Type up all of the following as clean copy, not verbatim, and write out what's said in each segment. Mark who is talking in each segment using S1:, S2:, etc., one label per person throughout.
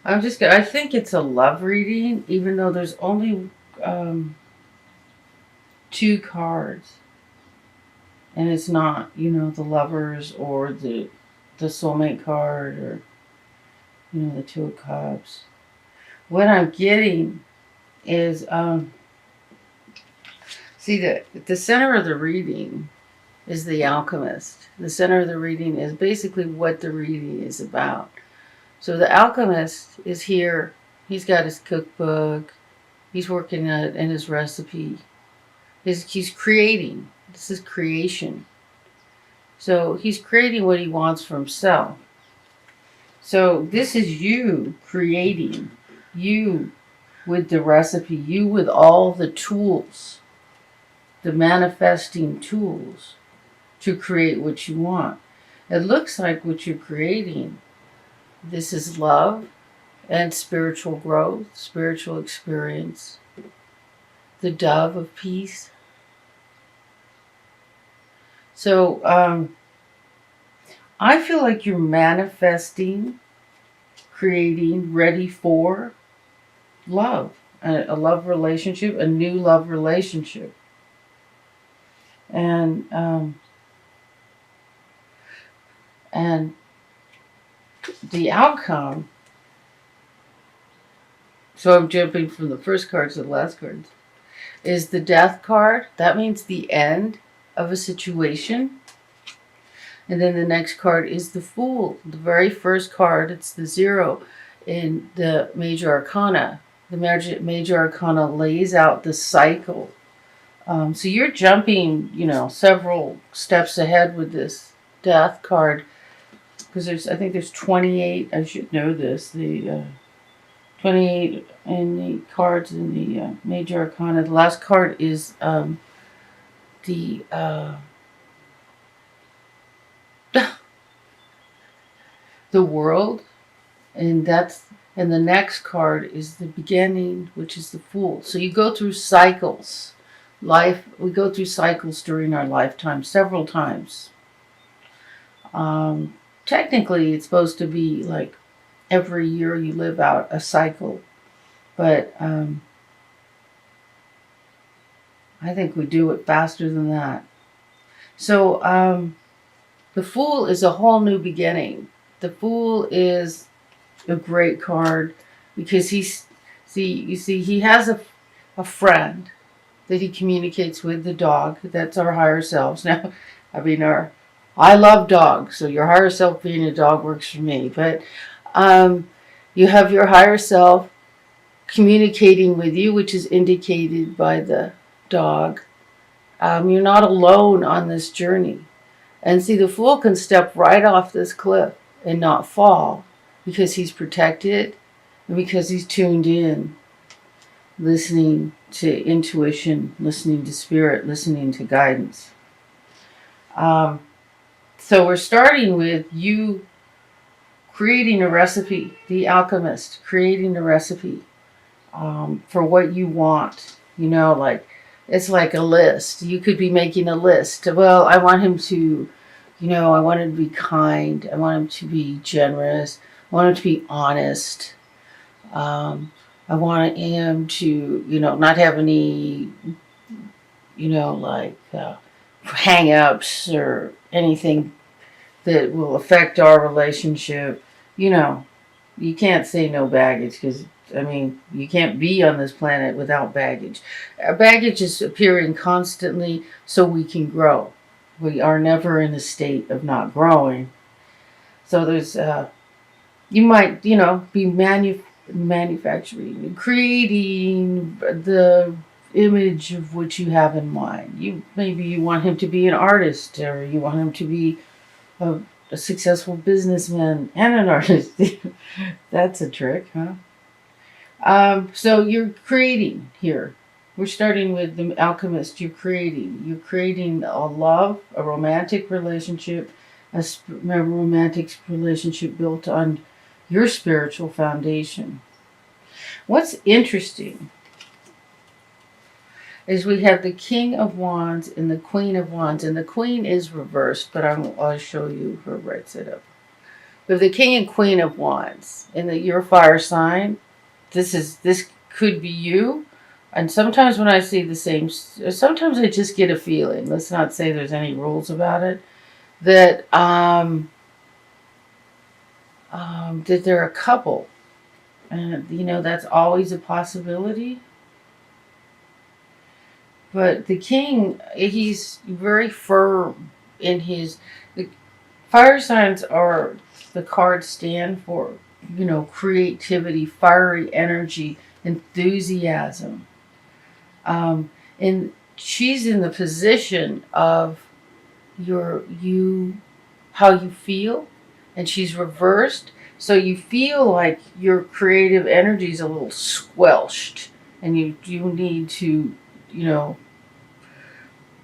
S1: I think it's a love reading, even though there's only um, two cards. And it's not, the lovers or the soulmate card or, the two of cups. What I'm getting is, see, the center of the reading is the alchemist. The center of the reading is basically what the reading is about. So the alchemist is here. He's got his cookbook. He's working in his recipe. He's creating. This is creation. So he's creating what he wants for himself. So this is you creating. You with the recipe. You with all the tools. The manifesting tools to create what you want. It looks like what you're creating. This is love and spiritual growth, spiritual experience. The dove of peace. So I feel like you're manifesting, creating, ready for love, a love relationship, a new love relationship. And the outcome, so I'm jumping from the first card to the last card, is the death card. That means the end of a situation. And then the next card is the Fool. The very first card, it's the 0 in the Major Arcana. The Major Arcana lays out the cycle. So you're jumping, several steps ahead with this Death card. Because I think there's 28, I should know this, the 28 in the cards in the Major Arcana. The last card is the the World, and the next card is the Beginning, which is the Fool. So you go through cycles. We go through cycles during our lifetime several times. Technically, it's supposed to be like every year you live out a cycle, but I think we do it faster than that. So the Fool is a whole new beginning. The Fool is a great card because he has a friend that he communicates with, the dog. That's our higher selves. Now, I love dogs, so your higher self being a dog works for me. But you have your higher self communicating with you, which is indicated by the dog. You're not alone on this journey. And see, the Fool can step right off this cliff and not fall because he's protected and because he's tuned in, listening to intuition, listening to spirit, listening to guidance. So we're starting with you creating a recipe, the alchemist, creating a recipe for what you want. It's like a list. You could be making a list. Well, I want him to, I want him to be kind. I want him to be generous. I want him to be honest. I want him to, not have any, hang-ups or anything that will affect our relationship. You can't say no baggage because, you can't be on this planet without baggage. Baggage is appearing constantly so we can grow. We are never in a state of not growing. So there's, you might, be manufacturing, creating the image of what you have in mind. Maybe you want him to be an artist, or you want him to be a successful businessman and an artist. That's a trick, huh? So you're creating here. We're starting with the alchemist. You're creating a love, a romantic relationship, a romantic relationship built on your spiritual foundation. What's interesting is we have the King of Wands and the Queen of Wands, and the Queen is reversed, but I'll show you her right side up. With the King and Queen of Wands in your fire sign, this could be you. And sometimes when I see the same, sometimes I just get a feeling. Let's not say there's any rules about it. That that they're a couple, and that's always a possibility. But the king, he's very firm in his. The fire signs are the cards stand for, creativity, fiery energy, enthusiasm. And she's in the position of how you feel, and she's reversed. So you feel like your creative energy is a little squelched, and you need to,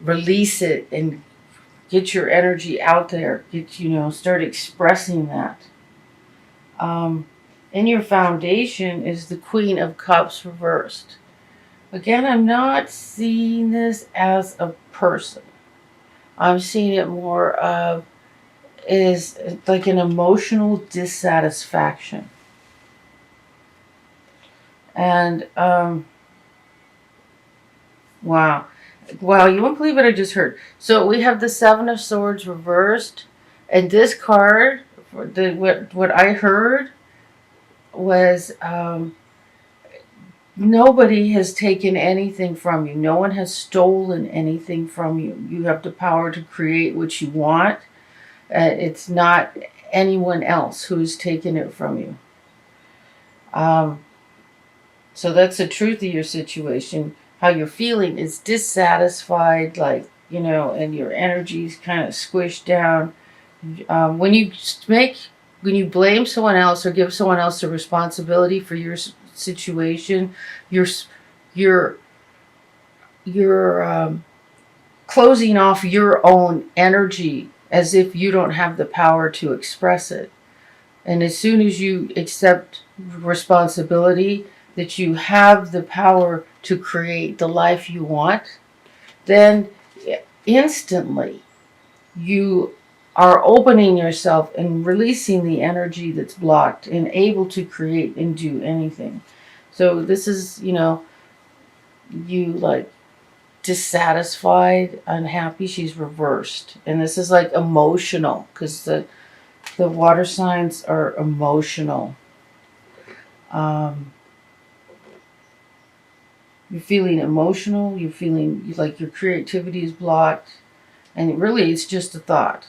S1: release it and get your energy out there. Start expressing that. In your foundation is the Queen of Cups reversed. Again, I'm not seeing this as a person. I'm seeing it more of is like an emotional dissatisfaction. And wow. Wow, you won't believe what I just heard. So we have the Seven of Swords reversed, and this card, what I heard was nobody has taken anything from you. No one has stolen anything from you. You have the power to create what you want. It's not anyone else who has taken it from you. So that's the truth of your situation. How you're feeling is dissatisfied, and your energy's kind of squished down. When you blame someone else or give someone else the responsibility for your situation, you're closing off your own energy as if you don't have the power to express it. And as soon as you accept responsibility that you have the power to create the life you want, then instantly you are opening yourself and releasing the energy that's blocked and able to create and do anything. So this is, you like dissatisfied, unhappy. She's reversed. And this is like emotional, because the water signs are emotional. You're feeling emotional. You're feeling like your creativity is blocked. And really, it's just a thought.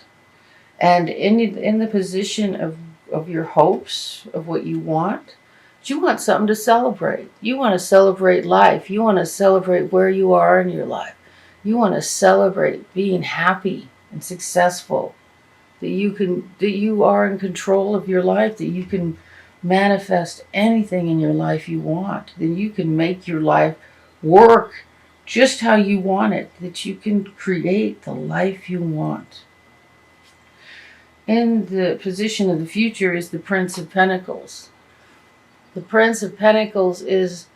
S1: And in the position of your hopes, of what you want something to celebrate. You want to celebrate life. You want to celebrate where you are in your life. You want to celebrate being happy and successful. That you are in control of your life. That you can manifest anything in your life you want. That you can make your life work just how you want it. That you can create the life you want. In the position of the future is the Prince of Pentacles. The Prince of Pentacles is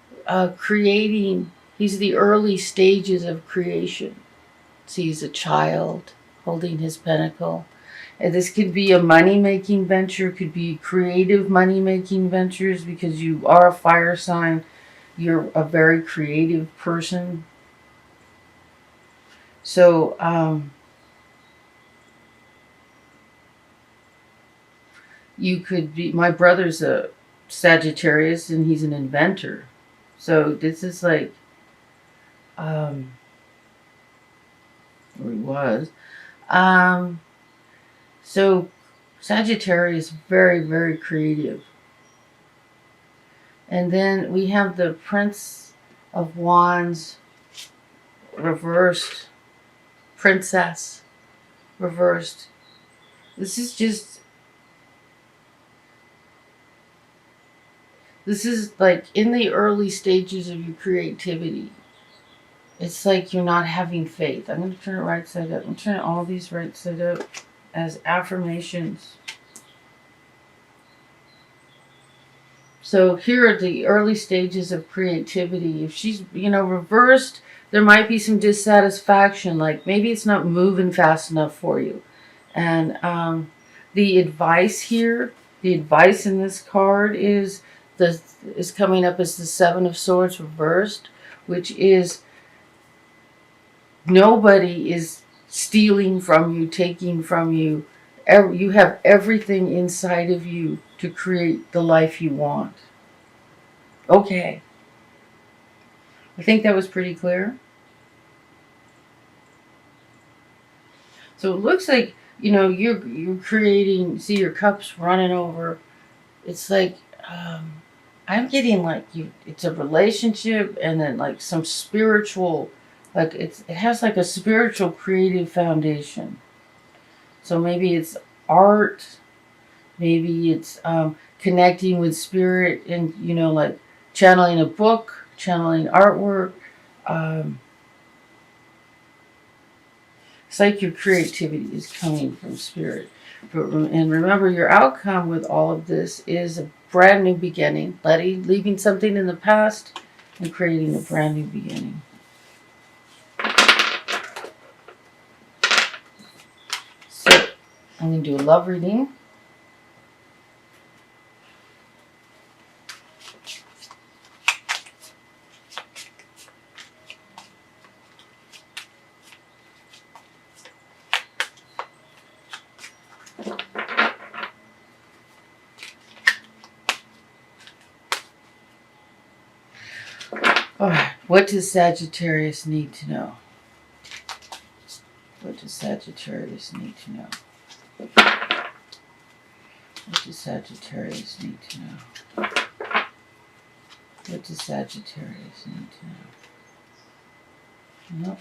S1: creating. He's the early stages of creation. So he's a child holding his pentacle. And this could be a money-making venture, could be creative money-making ventures, because you are a fire sign. You're a very creative person. So, you could be, my brother's a Sagittarius and he's an inventor. So this is like, or he was. So Sagittarius, very, very creative. And then we have the Prince of Wands reversed, Princess reversed. This is like in the early stages of your creativity. It's like you're not having faith. I'm going to turn it right side up. I'm turning all these right side up as affirmations. So here are the early stages of creativity. If she's, reversed, there might be some dissatisfaction. Like maybe it's not moving fast enough for you. And the advice here, the advice in this card is coming up as the Seven of Swords reversed, which is nobody is stealing from you, taking from you. You have everything inside of you to create the life you want. Okay. I think that was pretty clear. So it looks like, you're creating, see your cups running over. It's like, I'm getting like it's a relationship and then like some spiritual, like it has like a spiritual creative foundation. So maybe it's art, maybe it's connecting with spirit and, like channeling a book, channeling artwork. It's like your creativity is coming from spirit. And remember, your outcome with all of this is a brand new beginning, leaving something in the past and creating a brand new beginning. So, I'm going to do a love reading. What does Sagittarius need to know? What does Sagittarius need to know? What does Sagittarius need to know? What does Sagittarius need to know? Nope,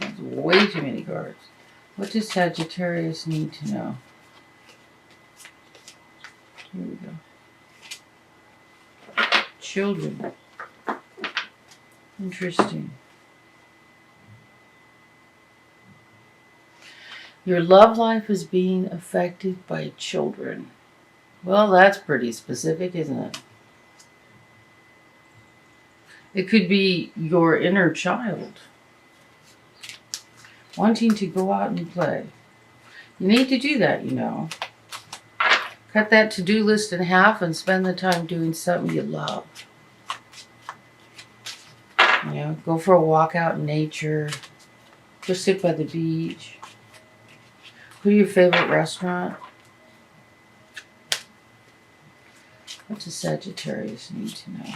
S1: that's way too many cards. What does Sagittarius need to know? Here we go. Children. Interesting. Your love life is being affected by children. Well, that's pretty specific, isn't it? It could be your inner child wanting to go out and play. You need to do that, Cut that to-do list in half and spend the time doing something you love. Go for a walk out in nature. Go sit by the beach. Go to your favorite restaurant. What does Sagittarius need to know?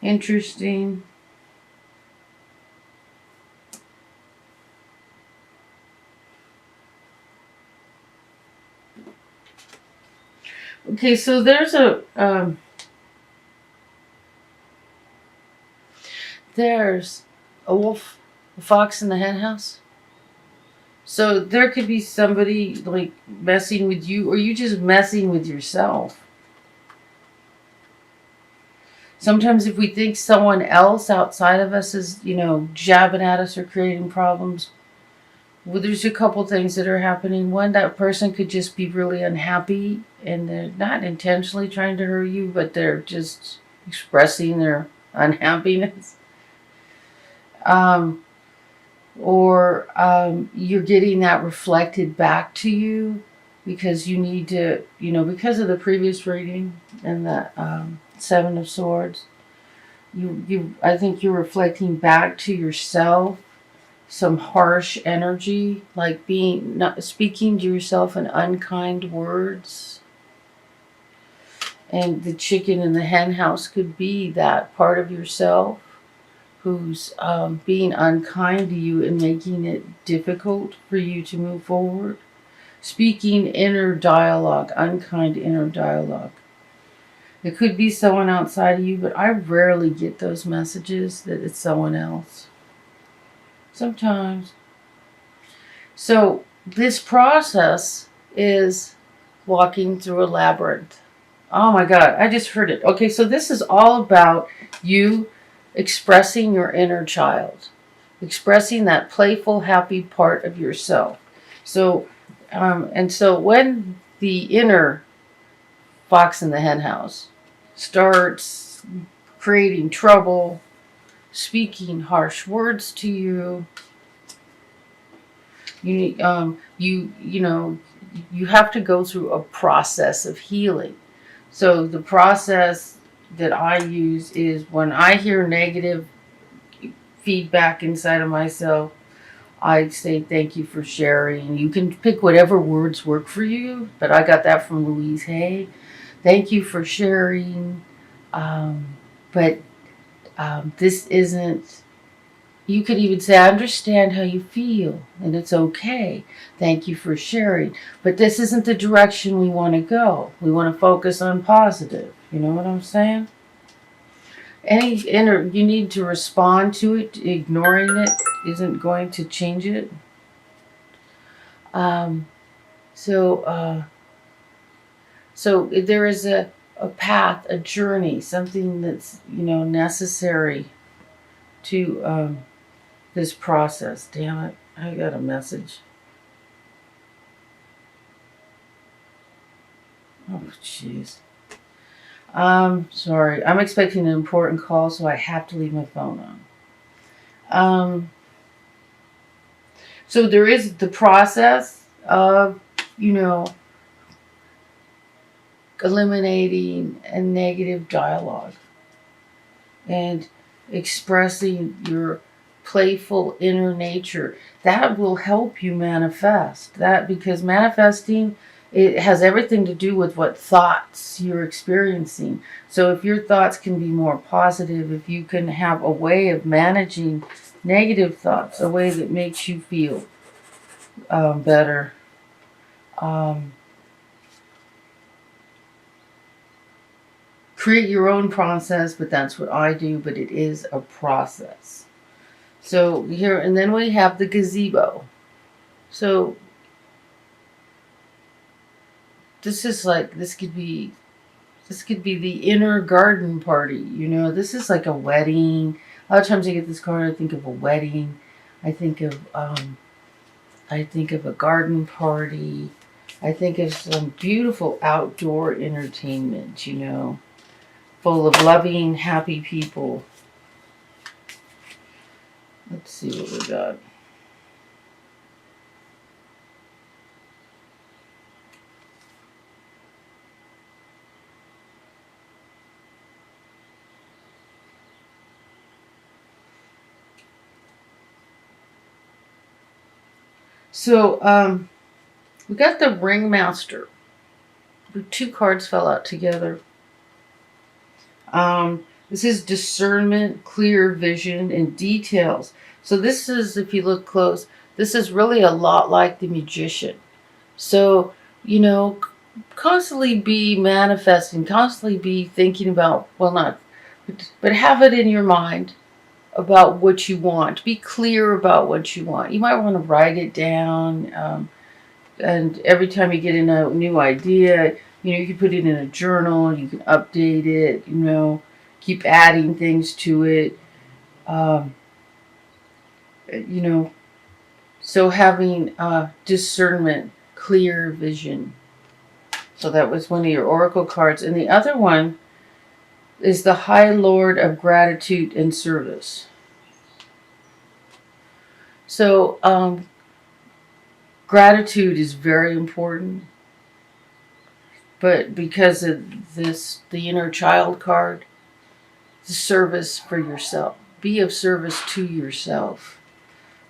S1: Interesting. Okay, so there's a wolf, a fox in the hen house. So there could be somebody like messing with you, or you just messing with yourself. Sometimes if we think someone else outside of us is, jabbing at us or creating problems, well, there's a couple things that are happening. One, that person could just be really unhappy and they're not intentionally trying to hurt you, but they're just expressing their unhappiness. Or you're getting that reflected back to you because you need to, because of the previous reading and the Seven of Swords, I think you're reflecting back to yourself some harsh energy, like speaking to yourself in unkind words. And the chicken in the hen house could be that part of yourself who's being unkind to you and making it difficult for you to move forward. Speaking inner dialogue, unkind inner dialogue. It could be someone outside of you, but I rarely get those messages that it's someone else. Sometimes. So this process is walking through a labyrinth. Oh my God, I just heard it. Okay, so this is all about you expressing your inner child, expressing that playful, happy part of yourself. So, and so when the inner fox in the hen house starts creating trouble, speaking harsh words to you, you know, you have to go through a process of healing. So the process that I use is when I hear negative feedback inside of myself, I say thank you for sharing. You can pick whatever words work for you, but I got that from Louise Hay. Thank you for sharing. But this isn't, you could even say, I understand how you feel, and it's okay. Thank you for sharing. But this isn't the direction we want to go. We want to focus on positive. You know what I'm saying? Any inner, you need to respond to it. Ignoring it isn't going to change it. Um, so, so there is a path, a journey, something that's, necessary to this process. Damn it, I got a message. Oh, jeez. Sorry. I'm expecting an important call, so I have to leave my phone on. So there is the process of, eliminating a negative dialogue and expressing your playful inner nature. That will help you manifest. That, because manifesting, it has everything to do with what thoughts you're experiencing. So if your thoughts can be more positive, if you can have a way of managing negative thoughts, a way that makes you feel better. Create your own process, but that's what I do, but it is a process. So here, and then we have the gazebo. So this could be the inner garden party. This is like a wedding. A lot of times I get this card, I think of a wedding. I think of a garden party. I think of some beautiful outdoor entertainment, full of loving, happy people. Let's see what we got. So, we got the Ringmaster. The two cards fell out together. This is discernment, clear vision, and details. So this is, if you look close, this is really a lot like the Magician. So, constantly be manifesting, constantly be thinking about, well, not, but have it in your mind about what you want. Be clear about what you want. You might want to write it down. And every time you get in a new idea, you can put it in a journal, you can update it, keep adding things to it. So having discernment, clear vision. So that was one of your oracle cards. And the other one is the High Lord of Gratitude and Service. So gratitude is very important. But because of this, the inner child card, the service for yourself. Be of service to yourself.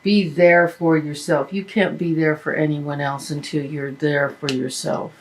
S1: Be there for yourself. You can't be there for anyone else until you're there for yourself.